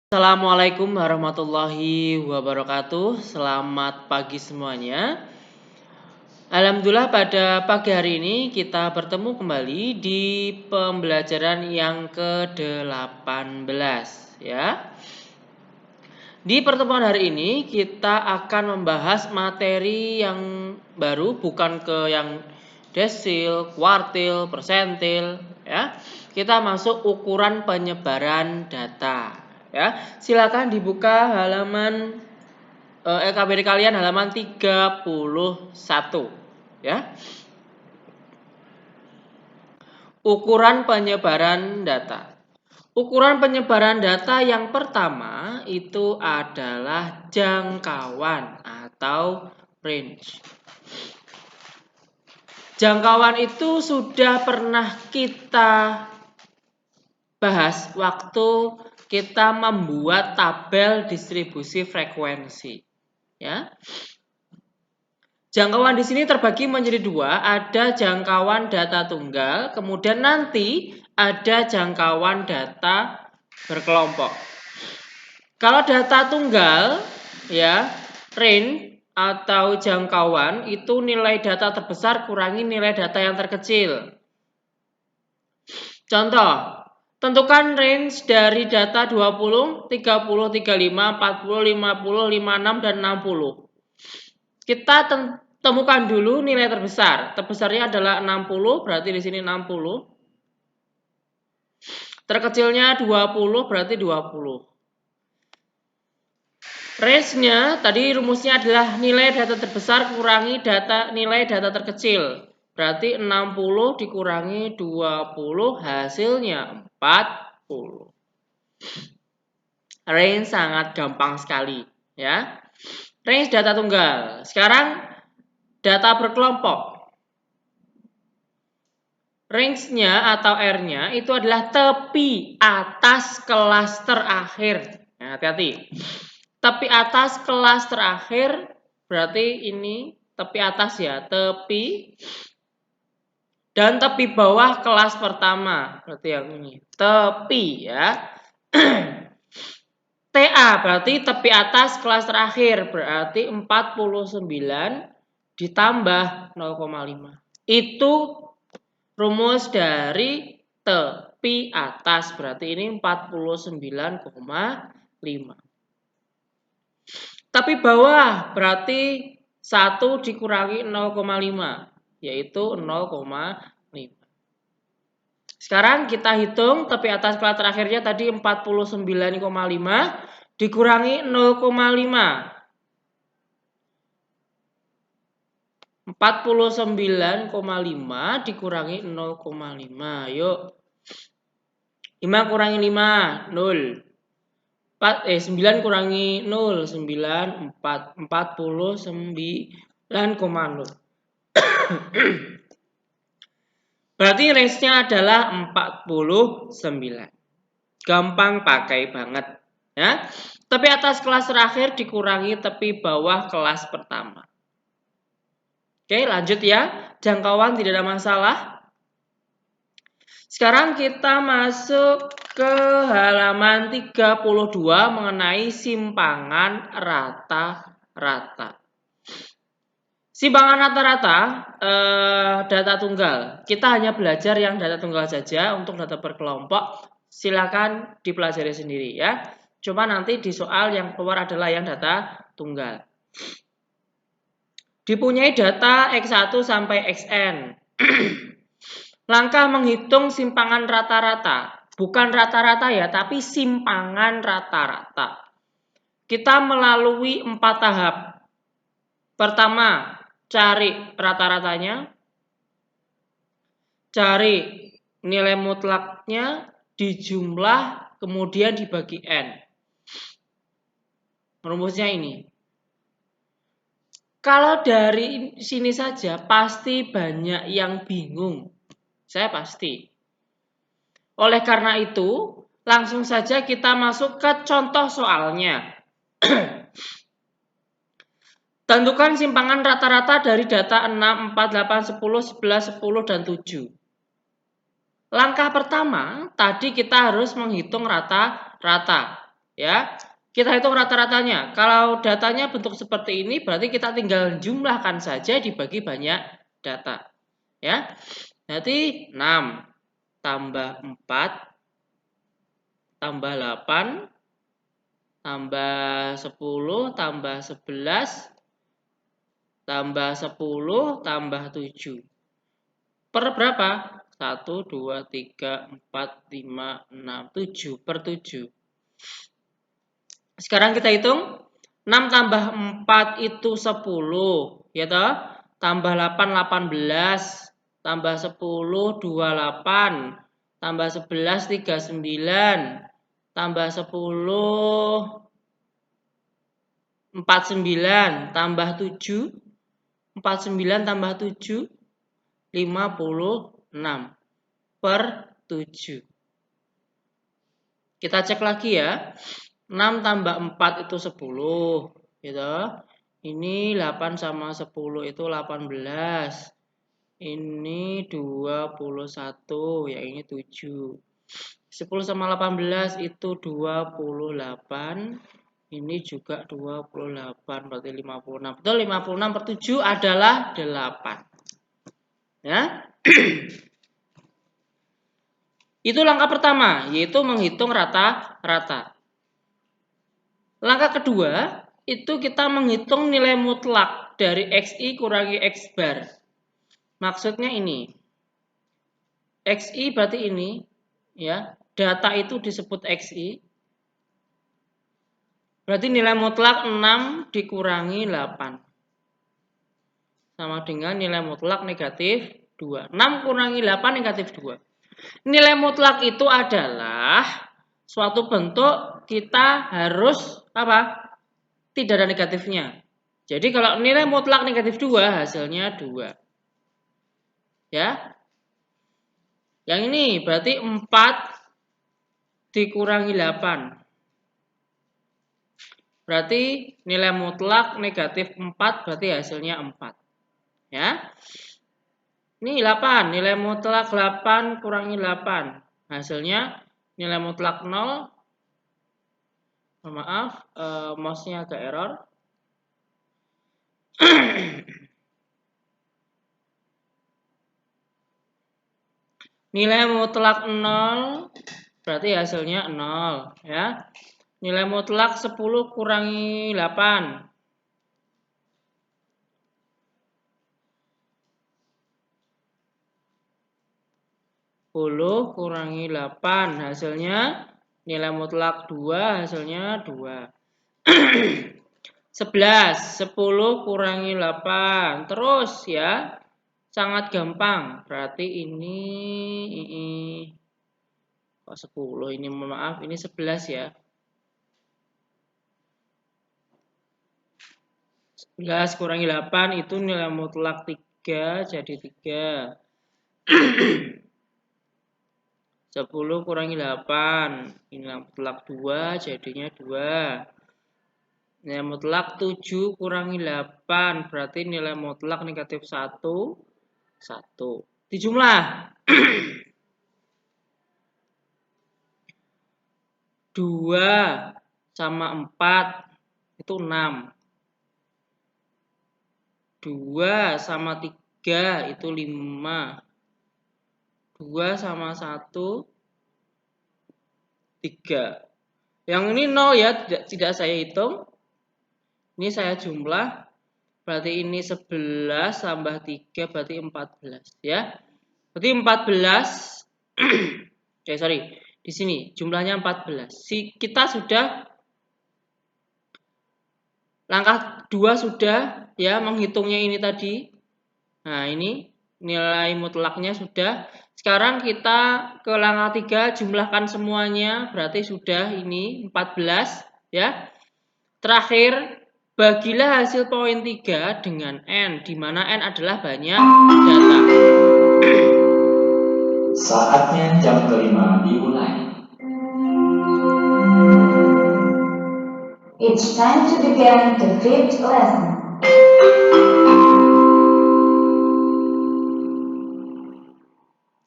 Assalamualaikum warahmatullahi wabarakatuh. Selamat pagi semuanya. Alhamdulillah pada pagi hari ini kita bertemu kembali di pembelajaran yang ke-18 ya. Di pertemuan hari ini kita akan membahas materi yang baru, bukan ke yang desil, kuartil, persentil ya. Kita masuk ukuran penyebaran data ya. Silakan dibuka halaman LKBD kalian halaman 31 ya. Ukuran penyebaran data. Ukuran penyebaran data yang pertama itu adalah jangkauan atau range. Jangkauan itu sudah pernah kita bahas waktu kita membuat tabel distribusi frekuensi. Ya. Jangkauan di sini terbagi menjadi dua, ada jangkauan data tunggal, kemudian nanti ada jangkauan data berkelompok. Kalau data tunggal, ya, range atau jangkauan itu nilai data terbesar kurangi nilai data yang terkecil. Contoh, tentukan range dari data 20, 30, 35, 40, 50, 56, dan 60. Kita temukan dulu nilai terbesar. Terbesarnya adalah 60, berarti di sini 60. Terkecilnya 20, berarti 20. Range-nya tadi rumusnya adalah nilai data terbesar kurangi nilai data terkecil. Berarti 60 dikurangi 20 hasilnya 40. Range sangat gampang sekali ya. Range data tunggal. Sekarang data berkelompok. Range-nya atau R-nya itu adalah tepi atas kelas terakhir. Nah, hati-hati. Tepi atas kelas terakhir berarti ini tepi atas ya, tepi. Dan tepi bawah kelas pertama. Berarti yang ini. Tepi ya. TA berarti tepi atas kelas terakhir. Berarti 49 ditambah 0,5. Itu rumus dari tepi atas, berarti ini 49,5. Tepi bawah berarti 1 dikurangi 0,5, yaitu 0,5. Sekarang kita hitung tepi atas kelas terakhirnya tadi 49,5 dikurangi 0,5. 49,5 dikurangi 0,5. Yuk. 5 kurangi 5, 0. 9 kurangi 0, 9, 4. 49,0. Berarti range-nya adalah 49. Gampang pakai banget. Ya. Tepi atas kelas terakhir dikurangi tepi bawah kelas pertama. Oke, lanjut ya. Jangkauan tidak ada masalah. Sekarang kita masuk ke halaman 32 mengenai simpangan rata-rata. Simpangan rata-rata data tunggal. Kita hanya belajar yang data tunggal saja. Untuk data berkelompok silakan dipelajari sendiri ya. Cuma nanti di soal yang keluar adalah yang data tunggal. Dipunyai data X1 sampai Xn. Langkah menghitung simpangan rata-rata. Bukan rata-rata ya, tapi simpangan rata-rata. Kita melalui 4 tahap. Pertama, cari rata-ratanya. Cari nilai mutlaknya, dijumlah, kemudian dibagi N. Rumusnya ini. Kalau dari sini saja pasti banyak yang bingung. Saya pasti. Oleh karena itu, langsung saja kita masuk ke contoh soalnya. Tentukan simpangan rata-rata dari data 6, 4, 8, 10, 11, 10, dan 7. Langkah pertama, tadi kita harus menghitung rata-rata. Ya, kita hitung rata-ratanya. Kalau datanya bentuk seperti ini, berarti kita tinggal jumlahkan saja dibagi banyak data. Ya, berarti 6 tambah 4 tambah 8 tambah 10 tambah 11 tambah 10 tambah 7. Per berapa? 1, 2, 3, 4, 5, 6, 7. Per 7. Sekarang kita hitung. 6 tambah 4 itu 10. Ya toh? Tambah 8, 18. Tambah 10, 28. Tambah 11, 39. Tambah 10, 49. Tambah 7. 49 tambah 7. 56 per 7. Kita cek lagi ya. 6 tambah 4 itu 10. Gitu. Ini 8 sama 10 itu 18. Ini 21. Ya ini 7. 10 sama 18 itu 28. Ini juga 28. Berarti 56. Betul, 56 per 7 adalah 8. Ya. Itu langkah pertama, yaitu menghitung rata-rata. Langkah kedua, itu kita menghitung nilai mutlak dari XI kurangi X bar. Maksudnya ini. XI berarti ini, ya. Data itu disebut XI. Berarti nilai mutlak 6 dikurangi 8. Sama dengan nilai mutlak negatif 2. 6 kurangi 8 negatif 2. Nilai mutlak itu adalah suatu bentuk kita harus apa? Tidak ada negatifnya. Jadi kalau nilai mutlak negatif 2 hasilnya 2. Ya. Yang ini berarti 4 dikurangi 8. Berarti nilai mutlak negatif 4 berarti hasilnya 4. Ya. Ini 8, nilai mutlak 8 kurangi 8. Hasilnya nilai mutlak 0. Maaf, mouse-nya agak error. Nilai mutlak 0 berarti hasilnya 0 ya. Nilai mutlak 10 kurangi 8. 10 kurangi 8 hasilnya nilai mutlak 2 hasilnya 2. 11 10 kurangi 8 terus ya. Sangat gampang. Berarti ini kok 10 ini maaf ini 11 ya. 11 kurangi 8 itu nilai mutlak 3 jadi 3. 10 kurangi 8 nilai mutlak 2 jadinya 2. Nilai mutlak 7 kurangi 8 berarti nilai mutlak negatif 1 1. Dijumlah 2 sama 4 itu 6. 2 sama 3 itu 5. 2 sama 1 3. Yang ini 0 ya, tidak saya hitung. Ini saya jumlah. Berarti ini 11 tambah 3 berarti 14 ya. Berarti 14 sorry. Di sini jumlahnya 14. Kita sudah langkah 2 sudah ya menghitungnya ini tadi. Nah, ini nilai mutlaknya sudah. Sekarang kita ke langkah 3 jumlahkan semuanya berarti sudah ini 14 ya. Terakhir bagilah hasil poin 3 dengan N, di mana N adalah banyak data. Saatnya jam kelima dimulai. It's time to begin the 5th lesson.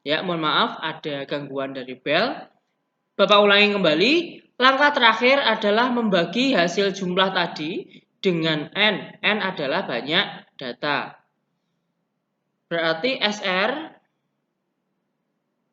Ya, mohon maaf ada gangguan dari bel. Bapak ulangi kembali. Langkah terakhir adalah membagi hasil jumlah tadi dengan N. N adalah banyak data. Berarti SR,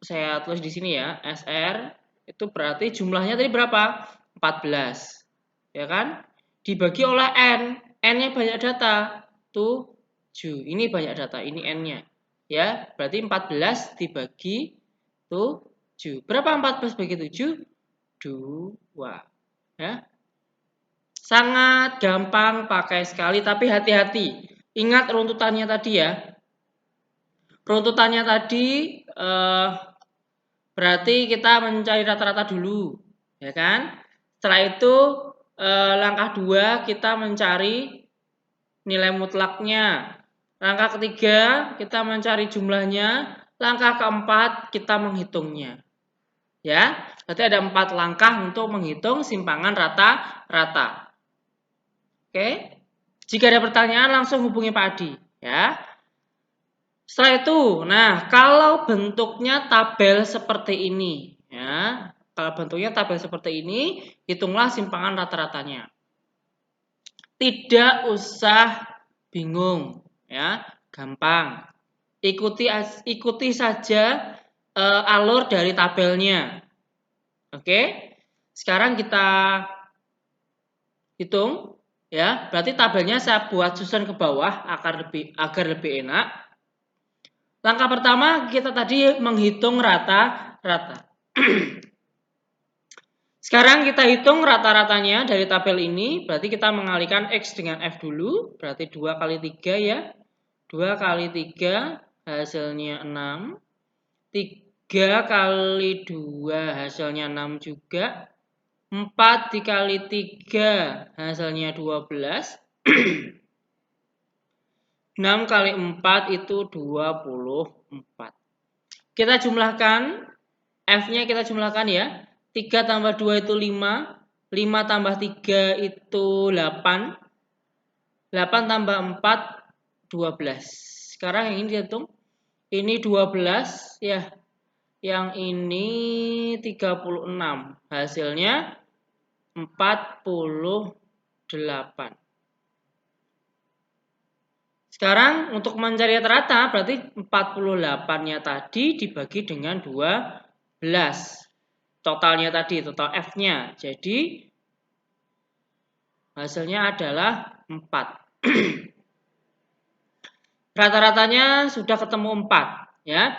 saya tulis di sini ya, SR itu berarti jumlahnya tadi berapa? 14. Ya kan? Dibagi oleh N. N-nya banyak data. 7. Ini banyak data, ini N-nya. Ya, berarti 14 dibagi 7. Berapa 14 bagi 7? 2. Ya. Sangat gampang pakai sekali, tapi hati-hati. Ingat runtutannya tadi ya. Runtutannya tadi berarti kita mencari rata-rata dulu, ya kan? Setelah itu langkah 2 kita mencari nilai mutlaknya. Langkah ketiga kita mencari jumlahnya. Langkah keempat kita menghitungnya. Ya, berarti ada 4 langkah untuk menghitung simpangan rata-rata. Oke? Jika ada pertanyaan langsung hubungi Pak Adi, ya. Setelah itu, nah kalau bentuknya tabel seperti ini, ya, kalau bentuknya tabel seperti ini, hitunglah simpangan rata-ratanya. Tidak usah bingung, ya, gampang. Ikuti saja alur dari tabelnya. Oke, sekarang kita hitung, ya. Berarti tabelnya saya buat susun ke bawah agar lebih enak. Langkah pertama kita tadi menghitung rata-rata. Sekarang kita hitung rata-ratanya dari tabel ini. Berarti kita mengalihkan X dengan F dulu. Berarti 2 kali 3 ya. 2 kali 3 hasilnya 6. 3 kali 2 hasilnya 6 juga. 4 dikali 3 hasilnya 12. 6 kali 4 itu 24. Kita jumlahkan. F-nya kita jumlahkan ya. 3 tambah 2 itu 5. 5 tambah 3 itu 8. 8 tambah 4, 12. Sekarang yang ini dihitung. Ini 12 ya. Yang ini 36. Hasilnya 48. Sekarang untuk mencari rata-rata berarti 48-nya tadi dibagi dengan 12. Totalnya tadi, total F-nya. Jadi hasilnya adalah 4. Rata-ratanya sudah ketemu 4, ya.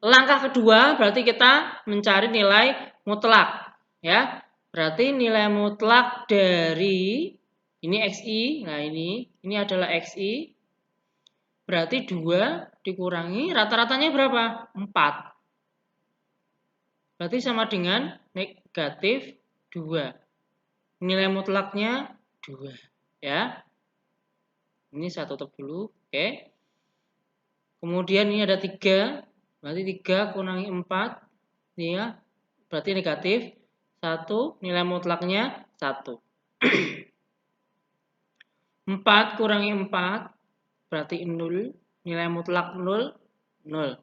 Langkah kedua berarti kita mencari nilai mutlak, ya. Berarti nilai mutlak dari ini XI. Nah, ini adalah XI. Berarti 2 dikurangi rata-ratanya berapa? 4. Berarti sama dengan negatif 2. Nilai mutlaknya 2. Ya. Ini saya tutup dulu. Oke. Kemudian ini ada 3. Berarti 3 kurangi 4. Ini ya. Berarti negatif 1. Nilai mutlaknya 1. 4 kurangi 4. Berarti 0. Nilai mutlak 0. 0.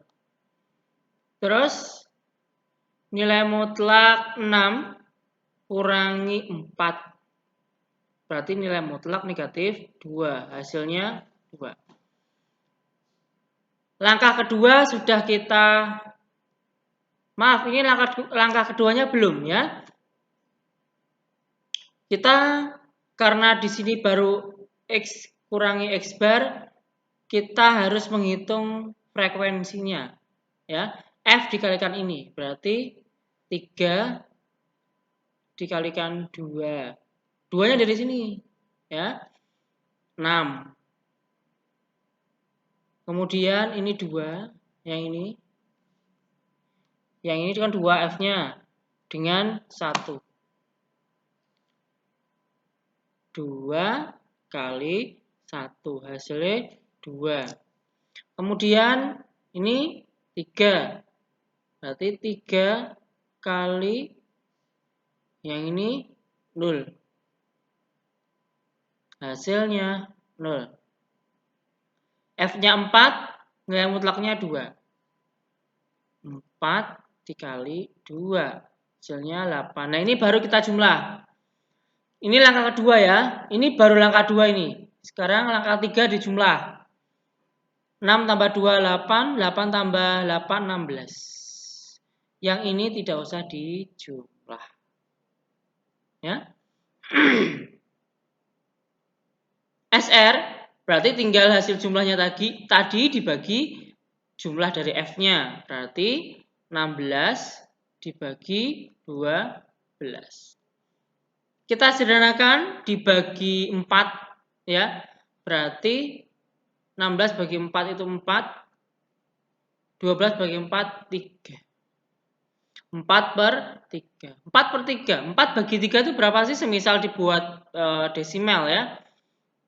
Terus nilai mutlak 6 kurangi 4. Berarti nilai mutlak negatif 2. Hasilnya 2. Langkah kedua sudah kita... Maaf, ini langkah keduanya belum ya. Kita karena di sini baru X kurangi X bar, kita harus menghitung frekuensinya. Ya, F dikalikan ini berarti 3 dikalikan 2. 2-nya dari sini ya. 6. Kemudian ini 2, yang ini. Yang ini kan 2 F-nya dengan 1. 2 kali 1 hasilnya 2. Kemudian ini 3. Berarti 3 kali yang ini 0. Hasilnya 0. F-nya 4, nilai mutlaknya 2. 4 dikali 2. Hasilnya 8. Nah, ini baru kita jumlah. Ini langkah kedua ya. Ini baru langkah 2 ini. Sekarang langkah 3 dijumlah. 6 tambah 2, 8. 8 tambah 8, 16. Yang ini tidak usah dijumlah. Ya. SR berarti tinggal hasil jumlahnya tadi dibagi jumlah dari F-nya. Berarti 16 dibagi 12. Kita sederhanakan dibagi 4 ya. Berarti 16 bagi 4 itu 4. 12 bagi 4 3. 4 per 3. 4 per 3. 4 bagi 3 itu berapa sih? Semisal dibuat desimal ya.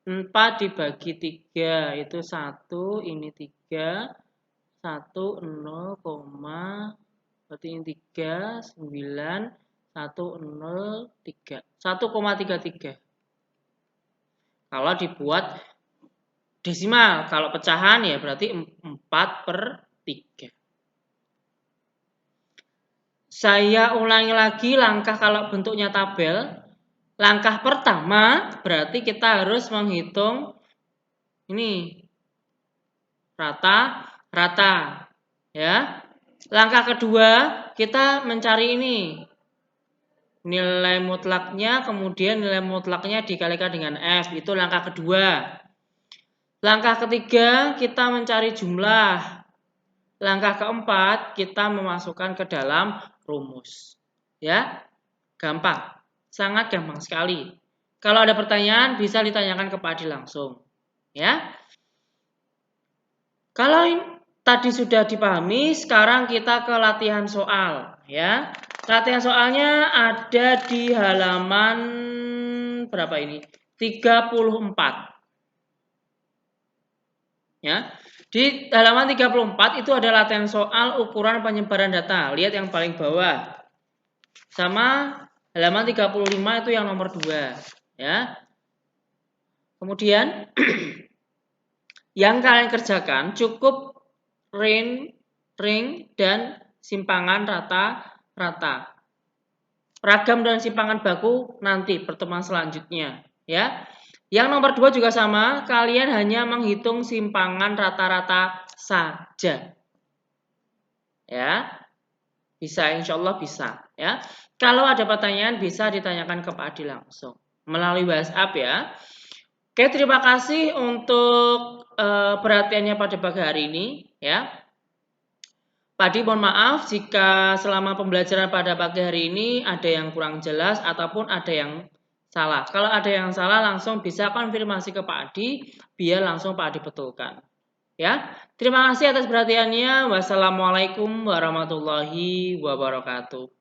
4 dibagi 3 itu 1, ini 3. 1, 0, berarti ini 3, 9, 1, 0, 3. 1,33. Kalau dibuat desimal, kalau pecahan ya berarti 4 per 3. Saya ulangi lagi langkah kalau bentuknya tabel. Langkah pertama berarti kita harus menghitung ini rata-rata ya. Langkah kedua kita mencari ini nilai mutlaknya, kemudian nilai mutlaknya dikalikan dengan F, itu langkah kedua. Langkah ketiga kita mencari jumlah. Langkah keempat kita memasukkan ke dalam rumus. Ya, gampang, sangat gampang sekali. Kalau ada pertanyaan bisa ditanyakan ke Pak Adi langsung. Ya. Kalau tadi sudah dipahami, sekarang kita ke latihan soal. Ya, latihan soalnya ada di halaman berapa ini? 34. Ya. Di halaman 34 itu ada latihan soal ukuran penyebaran data. Lihat yang paling bawah. Sama halaman 35 itu yang nomor 2. Ya. Kemudian yang kalian kerjakan cukup ring dan simpangan rata-rata. Ragam dan simpangan baku nanti pertemuan selanjutnya. Ya. Yang nomor 2 juga sama, kalian hanya menghitung simpangan rata-rata saja. Ya. Bisa, insya Allah bisa. Ya. Kalau ada pertanyaan bisa ditanyakan ke Pak Adi langsung melalui WhatsApp ya. Oke, terima kasih untuk perhatiannya pada pagi hari ini ya. Pak Adi mohon maaf jika selama pembelajaran pada pagi hari ini ada yang kurang jelas ataupun ada yang salah. Kalau ada yang salah langsung bisa konfirmasi ke Pak Adi biar langsung Pak Adi betulkan. Ya, terima kasih atas perhatiannya. Wassalamualaikum warahmatullahi wabarakatuh.